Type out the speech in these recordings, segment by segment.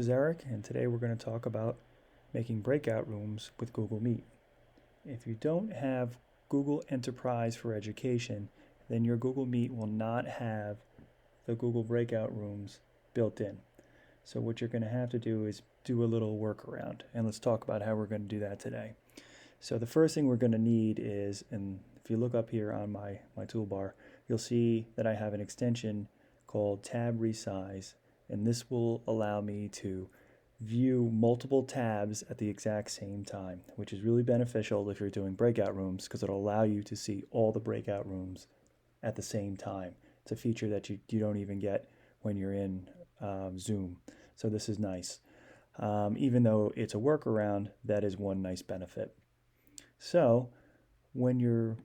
This is Eric, and today we're going to talk about making breakout rooms with Google Meet. If you don't have Google Enterprise for Education, then your Google Meet will not have the Google Breakout Rooms built in. So what you're going to have to do is do a little workaround, and let's talk about how we're going to do that today. So the first thing we're going to need is, and if you look up here on my toolbar, you'll see that I have an extension called Tab Resize, and this will allow me to view multiple tabs at the exact same time, which is really beneficial if you're doing breakout rooms because it'll allow you to see all the breakout rooms at the same time. It's a feature that you don't even get when you're in Zoom, so this is nice. Even though it's a workaround, that is one nice benefit. So when you're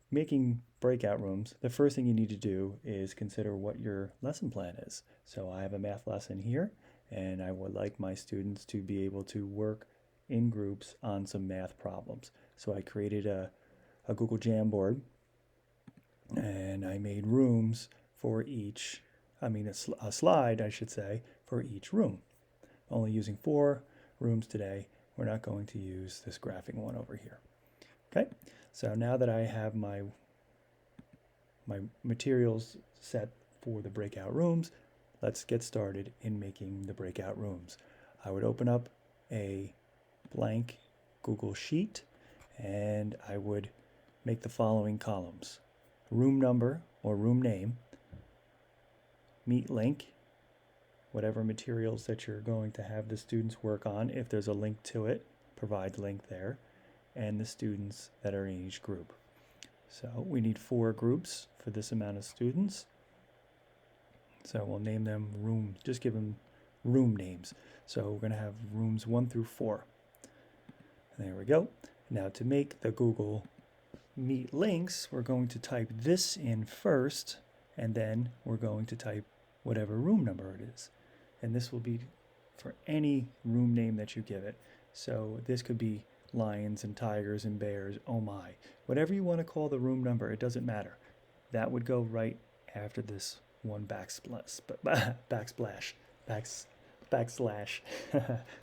making breakout rooms, the first thing you need to do is consider what your lesson plan is. So I have a math lesson here, and I would like my students to be able to work in groups on some math problems. So I created a Google Jamboard, and I made rooms for each, a slide, I should say, for each room. Only using 4 rooms today. We're not going to use this graphing one over here. Okay, so now that I have my materials set for the breakout rooms, let's get started in making the breakout rooms. I would open up a blank Google Sheet, and I would make the following columns: room number or room name, meet link, whatever materials that you're going to have the students work on. If there's a link to it, provide link there, and the students that are in each group. So we need 4 groups for this amount of students. So we'll name them room, just give them room names. So we're going to have rooms 1 through 4. There we go. Now to make the Google Meet links, we're going to type this in first, and then we're going to type whatever room number it is. And this will be for any room name that you give it. So this could be lions and tigers and bears, oh my. Whatever you want to call the room number, it doesn't matter. That would go right after this one backslash.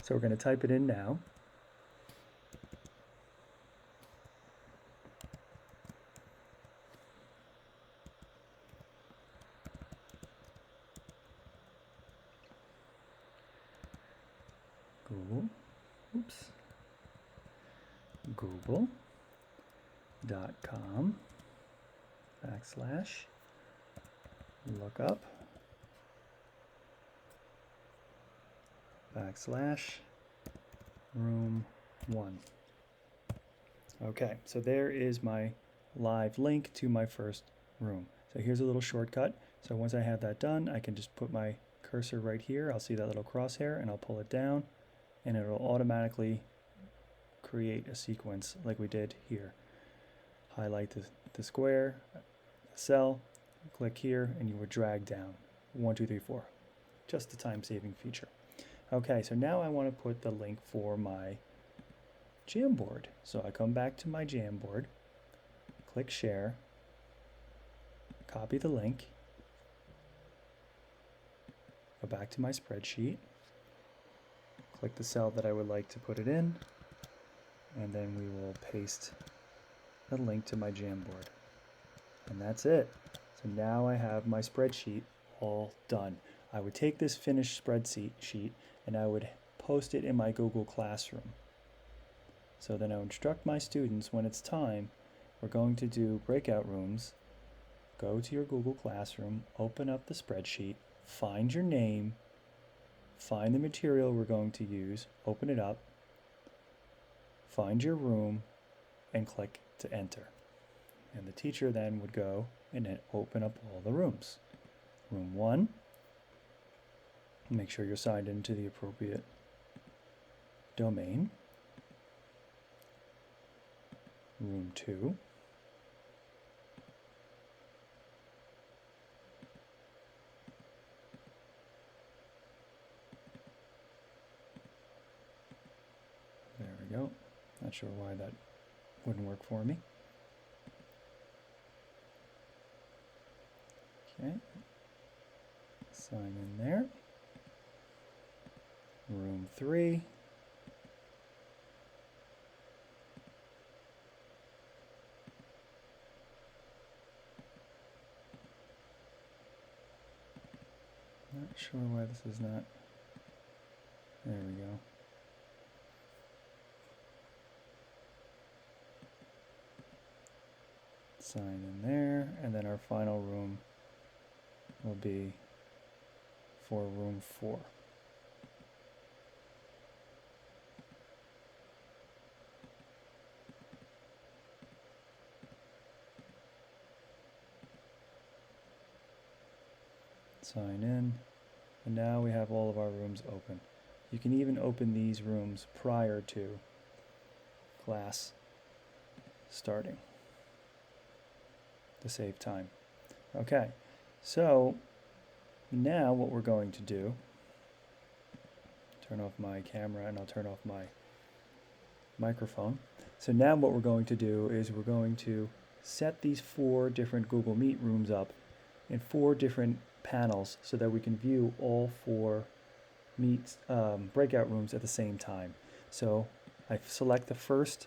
So we're going to type it in now. Google.com /lookup /room 1. Okay, so there is my live link to my first room. So here's a little shortcut. So once I have that done, I can just put my cursor right here. I'll see that little crosshair, and I'll pull it down, and it'll automatically create a sequence like we did here. Highlight the square, the cell, click here, and you would drag down 1, 2, 3, 4. Just the time-saving feature. Okay, so now I want to put the link for my Jamboard. So I come back to my Jamboard, click Share, copy the link, go back to my spreadsheet, click the cell that I would like to put it in, and then we will paste the link to my Jamboard. And that's it. So now I have my spreadsheet all done. I would take this finished spreadsheet and I would post it in my Google Classroom. So then I would instruct my students, when it's time, we're going to do breakout rooms. Go to your Google Classroom, open up the spreadsheet, find your name, find the material we're going to use, open it up, find your room, and click to enter. And the teacher then would go and open up all the rooms. Room 1, make sure you're signed into the appropriate domain. Room 2, there we go. Not sure why that wouldn't work for me. Okay, sign in there. room 3. Not sure why this is not. There we go. Sign in there, and then our final room will be for room 4. Sign in, and now we have all of our rooms open. You can even open these rooms prior to class starting to save time. Okay, so now what we're going to do, turn off my camera and I'll turn off my microphone. So now what we're going to do is we're going to set these 4 different Google Meet rooms up in 4 different panels so that we can view all 4 breakout rooms at the same time. So I select the first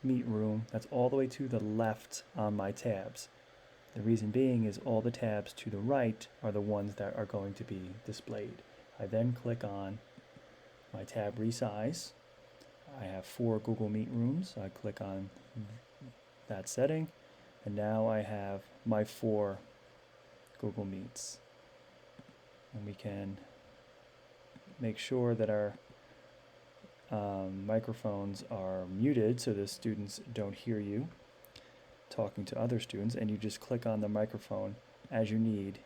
Meet room that's all the way to the left on my tabs. The reason being is all the tabs to the right are the ones that are going to be displayed. I then click on my tab resize. I have 4 Google Meet rooms. I click on that setting, and now I have my 4 Google Meets. And we can make sure that our microphones are muted so the students don't hear you talking to other students, and you just click on the microphone as you need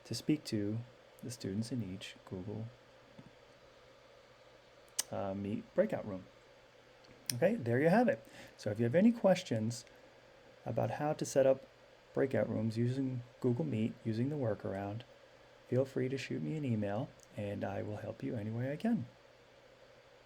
to speak to the students in each Google Meet breakout room. Okay, there you have it. So if you have any questions about how to set up breakout rooms using Google Meet, using the workaround, feel free to shoot me an email and I will help you any way I can.